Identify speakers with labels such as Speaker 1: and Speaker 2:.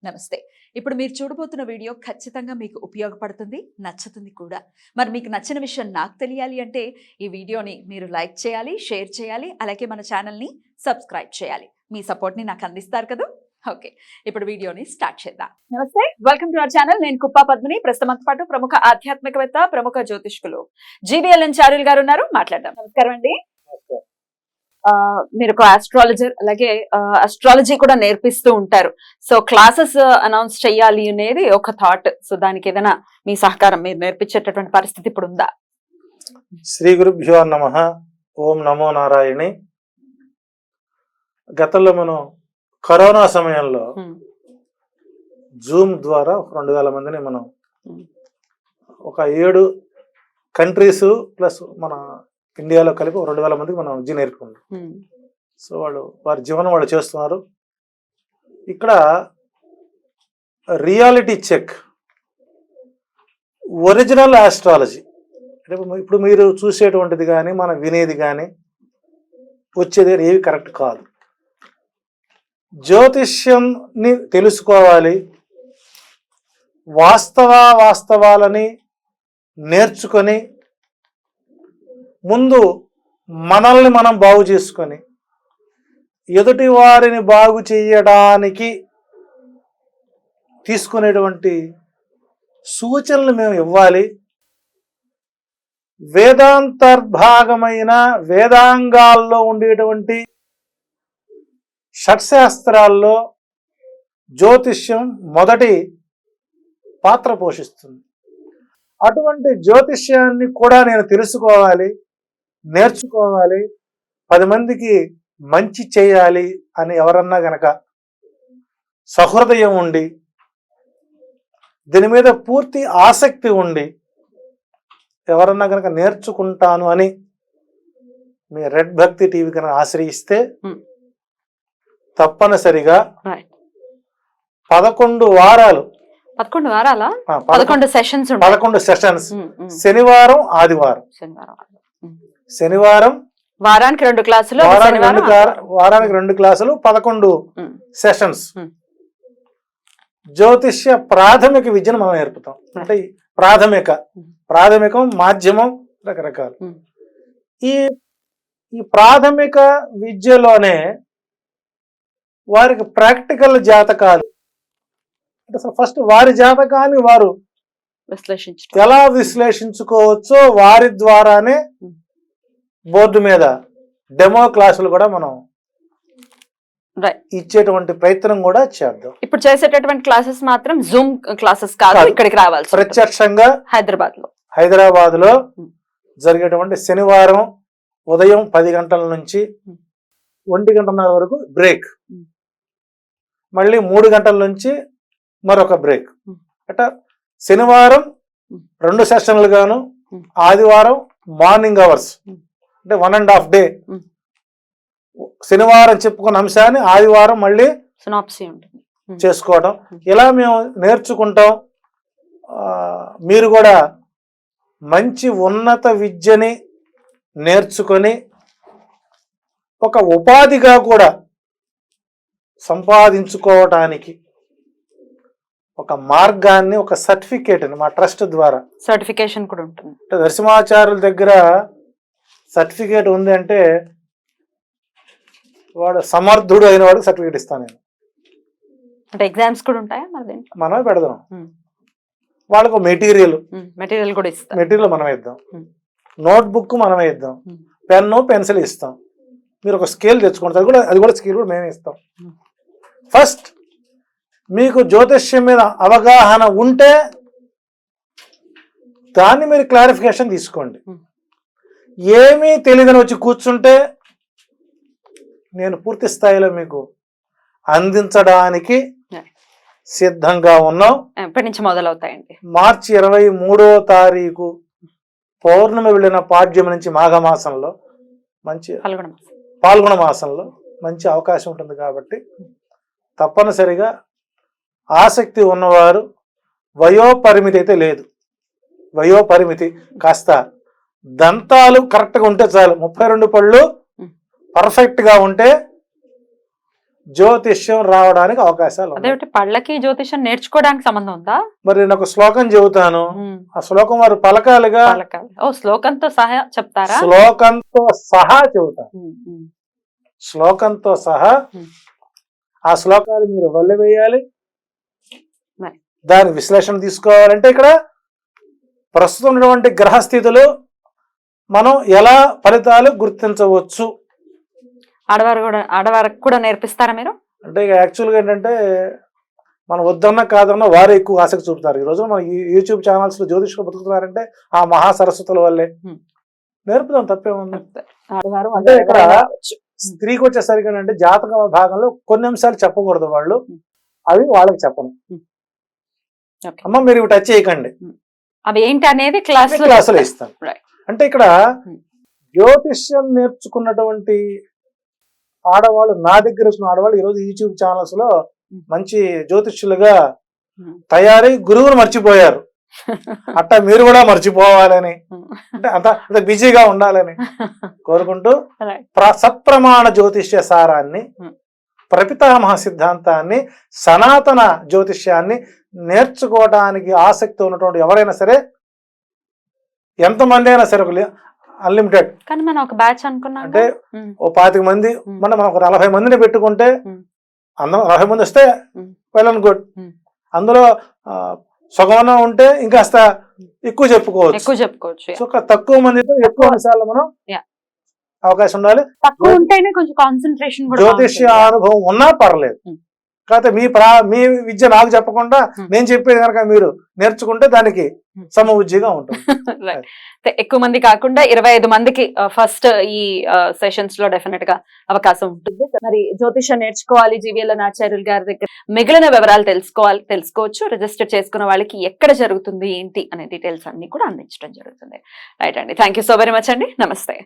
Speaker 1: నమస్తే. ఇప్పుడు మీరు చూడబోతున్న వీడియో ఖచ్చితంగా మీకు ఉపయోగపడుతుంది, నచ్చుతుంది కూడా. మరి మీకు నచ్చిన విషయం నాకు తెలియాలి అంటే ఈ వీడియోని మీరు లైక్ చేయాలి, షేర్ చేయాలి, అలాగే మన ఛానల్ని సబ్స్క్రైబ్ చేయాలి. మీ సపోర్ట్ని నాకు అందిస్తారు కదా. ఓకే, ఇప్పుడు వీడియోని స్టార్ట్ చేద్దాం. నమస్తే, వెల్కమ్ టు అవర్ ఛానల్. నేను కుప్పా పద్మిని. ప్రస్తుతంతో పాటు ప్రముఖ ఆధ్యాత్మికవేత్త, ప్రముఖ జ్యోతిష్కులు GBLN చారుల్ గారు ఉన్నారు. మాట్లాడదాం. నమస్కారం అండి. మీరు ఒక ఆస్ట్రాలజర్, అలాగే అస్ట్రాలజీ కూడా నేర్పిస్తూ ఉంటారు. సో క్లాసెస్ అనౌన్స్ చెయ్యాలి అనేది ఒక థాట్. సో దానికి ఏదైనా మీ సహకారం, మీరు నేర్పించేటటువంటి పరిస్థితి ఇప్పుడు ఉందా?
Speaker 2: శ్రీ గురుభ్యో నమః. ఓం నమో నారాయణి. గతంలో మనం కరోనా సమయంలో జూమ్ ద్వారా 2000 మందిని మనం ఒక 7 కంట్రీస్ ప్లస్ మన ఇండియాలో కలిపి 2000 మందికి మనం విద్య నేర్పుకున్నాం. సో వారి జీవనం వాళ్ళు చేస్తున్నారు. ఇక్కడ రియాలిటీ చెక్, ఒరిజినల్ ఆస్ట్రాలజీ అంటే ఇప్పుడు మీరు చూసేటువంటిది కానీ మనం వినేది కానీ వచ్చేది ఏవి కరెక్ట్ కాదు. జ్యోతిష్యంని తెలుసుకోవాలి, వాస్తవాలని నేర్చుకొని ముందు మనల్ని మనం బాగు చేసుకొని ఎదుటి వారిని బాగు చేయడానికి తీసుకునేటువంటి సూచనలు మేము ఇవ్వాలి. వేదాంతర్భాగమైన వేదాంగాల్లో ఉండేటువంటి షట్శాస్త్రాల్లో జ్యోతిష్యం మొదటి పాత్ర పోషిస్తుంది. అటువంటి జ్యోతిష్యాన్ని కూడా నేను తెలుసుకోవాలి, నేర్చుకోవాలి, 10 మందికి మంచి చేయాలి అని ఎవరన్నా గనక సహృదయం ఉండి దీని మీద పూర్తి ఆసక్తి ఉండి ఎవరన్నా గనక నేర్చుకుంటాను అని మీ రెడ్ భక్తి టీవీ కనుక ఆశ్రయిస్తే తప్పనిసరిగా 11 వారాలు
Speaker 1: 11
Speaker 2: సెషన్స్ శనివారం ఆదివారం. శనివారం
Speaker 1: వారానికి 2 క్లాసులు,
Speaker 2: వారానికి 2 క్లాసులు, 11 సెషన్స్. జ్యోతిష్య ప్రాథమిక విద్యను మనం నేర్పుతాం. అంటే ప్రాథమికం, మాధ్యమం, రకరకాలు. ఈ ప్రాథమిక విద్యలోనే వారికి ప్రాక్టికల్ జాతకాలు అంటే ఫస్ట్ వారి జాతకాన్ని వారు ఎలా విశ్లేషించుకోవచ్చో వారి ద్వారానే బోర్డు మీద డెమో క్లాసులు కూడా మనం ఇచ్చేటువంటి ప్రయత్నం కూడా చేద్దాం.
Speaker 1: ఇప్పుడు చేసేటటువంటి క్లాసెస్ మాత్రం జూమ్ క్లాసెస్ కాదు, ఇక్కడికి రావాలి.
Speaker 2: ప్రత్యక్షంగా హైదరాబాద్ లో జరిగేటువంటి శనివారం ఉదయం 10 గంటల నుంచి 1:30 వరకు బ్రేక్, మళ్ళీ 3 గంటల నుంచి మరొక బ్రేక్. అంటే శనివారం 2 సెషన్లు గాను, ఆదివారం మార్నింగ్ అవర్స్ అంటే 1.5 డే. శనివారం చెప్పుకున్న అంశాన్ని ఆదివారం మళ్ళీ చేసుకోవడం. ఇలా మేము నేర్చుకుంటాం. మీరు కూడా మంచి ఉన్నత విద్యని నేర్చుకొని ఒక ఉపాధిగా కూడా సంపాదించుకోవటానికి ఒక మార్గాన్ని, ఒక సర్టిఫికేట్ మా ట్రస్ట్ ద్వారా
Speaker 1: సర్టిఫికేషన్ కూడా ఉంటుంది.
Speaker 2: నరసింహాచార్యుల దగ్గర సర్టిఫికేట్ ఉంది అంటే వాడు సమర్థుడు అయిన వాడికి సర్టిఫికేట్ ఇస్తాను నేను.
Speaker 1: అంటే ఎగ్జామ్స్ కూడా ఉంటాయా?
Speaker 2: మనమే పెడదాం. వాళ్ళకు మెటీరియల్
Speaker 1: కూడా ఇస్తాం.
Speaker 2: మెటీరియల్ మనమే ఇద్దాం, నోట్బుక్ మనమే ఇద్దాం, పెన్ను పెన్సిల్ ఇస్తాం. మీరు ఒక స్కేల్ తెచ్చుకుంటారు, అది కూడా స్కేల్ కూడా మేమే ఇస్తాం. ఫస్ట్ మీకు జ్యోతిష్యం మీద అవగాహన ఉంటే దాన్ని మీరు క్లారిఫికేషన్ తీసుకోండి. ఏమీ తెలియదని వచ్చి కూర్చుంటే నేను పూర్తి స్థాయిలో మీకు అందించడానికి సిద్ధంగా ఉన్నాం.
Speaker 1: ఎప్పటి నుంచి మొదలవుతాయండి?
Speaker 2: మార్చి 23వ తారీఖు పౌర్ణమి వెళ్ళిన పాడ్యం నుంచి మాఘమాసంలో మంచి పాల్గొన మాసంలో మంచి అవకాశం ఉంటుంది. కాబట్టి తప్పనిసరిగా ఆసక్తి ఉన్నవారు, వయోపరిమితి అయితే లేదు, వయోపరిమితి కాస్త దంతాలు కరెక్ట్గా ఉంటే చాలు. 32 పళ్ళు పర్ఫెక్ట్గా ఉంటే జ్యోతిష్యం రావడానికి అవకాశాలు ఉన్నాయి.
Speaker 3: అదేమిటి పళ్ళకి జ్యోతిషం నేర్చుకోవడానికి సంబంధం ఉందా?
Speaker 2: మరి నేను ఒక శ్లోకం చెబుతాను, ఆ శ్లోకం వారు పలకాలుగా,
Speaker 3: పలకాలి. ఓ శ్లోకంతో సహా చెప్తారా?
Speaker 2: శ్లోకంతో సహా చెబుతాను, శ్లోకంతో సహా. ఆ శ్లోకాలు మీరు వల్లె వేయాలి,
Speaker 3: మరి.
Speaker 2: దాని విశ్లేషణ తీసుకోవాలంటే ఇక్కడ ప్రస్తుతం ఉన్నటువంటి గ్రహస్థితులు మనం ఎలా ఫలితాలు గుర్తించవచ్చు.
Speaker 3: ఆడవారికి కూడా నేర్పిస్తారా మీరు?
Speaker 2: అంటే ఇక యాక్చువల్గా ఏంటంటే మనం వద్దన్నా కాదన్నా వారే ఎక్కువ ఆసక్తి చూపుతారు. ఈ రోజు మన యూట్యూబ్ ఛానల్స్ లో జ్యోతిష్కులు బతుకుతున్నారంటే ఆ మహాసరస్వతుల వల్లే. నేర్పుదాం, తప్పేముంది. అంటే ఇక్కడ స్త్రీకి వచ్చేసరికి అంటే జాతక భాగంలో కొన్ని అంశాలు చెప్పకూడదు వాళ్ళు, అవి వాళ్ళకి చెప్పను. అమ్మ మీరు ఇవి టచ్ చేయకండి,
Speaker 3: అవి ఏంటి అనేది
Speaker 2: క్లాసులో ఇస్తాను. అంటే ఇక్కడ జ్యోతిష్యం నేర్చుకున్నటువంటి ఆడవాళ్ళు, నా దగ్గర వచ్చిన ఆడవాళ్ళు ఈరోజు యూట్యూబ్ ఛానల్స్ లో మంచి జ్యోతిష్యులుగా తయారై గురువును మర్చిపోయారు. అట్టా మీరు కూడా మర్చిపోవాలని, అంటే అంత బిజీగా ఉండాలని కోరుకుంటూ సత్ప్రమాణ జ్యోతిష్య సారాన్ని, ప్రపితామహ సిద్ధాంతాన్ని, సనాతన జ్యోతిష్యాన్ని నేర్చుకోవడానికి ఆసక్తి ఉన్నటువంటి ఎవరైనా సరే, ఎంతమంది అయినా సరే, అన్లిమిటెడ్.
Speaker 3: కానీ మనం ఒక బ్యాచ్ అనుకున్నాం
Speaker 2: అంటే ఓ 25 మంది, మనం ఒక 40 మందిని పెట్టుకుంటే అందరూ 40 మంది వస్తే వెల్ అండ్ గుడ్. అందులో సగమన్నా ఉంటే ఇంకాస్త ఎక్కువ చెప్పుకోవచ్చు. సో తక్కువ మందితో ఎక్కువ అంశాలు మనం అవకాశం ఉండాలి.
Speaker 3: తక్కువ ఉంటేనే కొంచెం కాన్సన్ట్రేషన్ కూడా.
Speaker 2: జ్యోతిష్య అనుభవం ఉన్నా పర్లేదు, కాకపోతే మీ విద్య నాకు చెప్పకుండా నేను చెప్పేది కనుక మీరు నేర్చుకుంటే దానికి సమవుజ్జిగా ఉంటుంది.
Speaker 3: ఎక్కువ మంది కాకుండా 25 మందికి ఫస్ట్ ఈ సెషన్స్ లో డెఫినెట్ గా అవకాశం ఉంటుంది. మరి జ్యోతిషం నేర్చుకోవాలి జీవీఎల్ ఆచార్యులు గారి దగ్గర, మిగిలిన వివరాలు తెలుసుకోవచ్చు. రిజిస్టర్ చేసుకున్న వాళ్ళకి ఎక్కడ జరుగుతుంది ఏంటి అనే డీటెయిల్స్ అన్ని కూడా అందించడం జరుగుతుంది. రైట్ అండి, thank you so very much అండి, నమస్తే.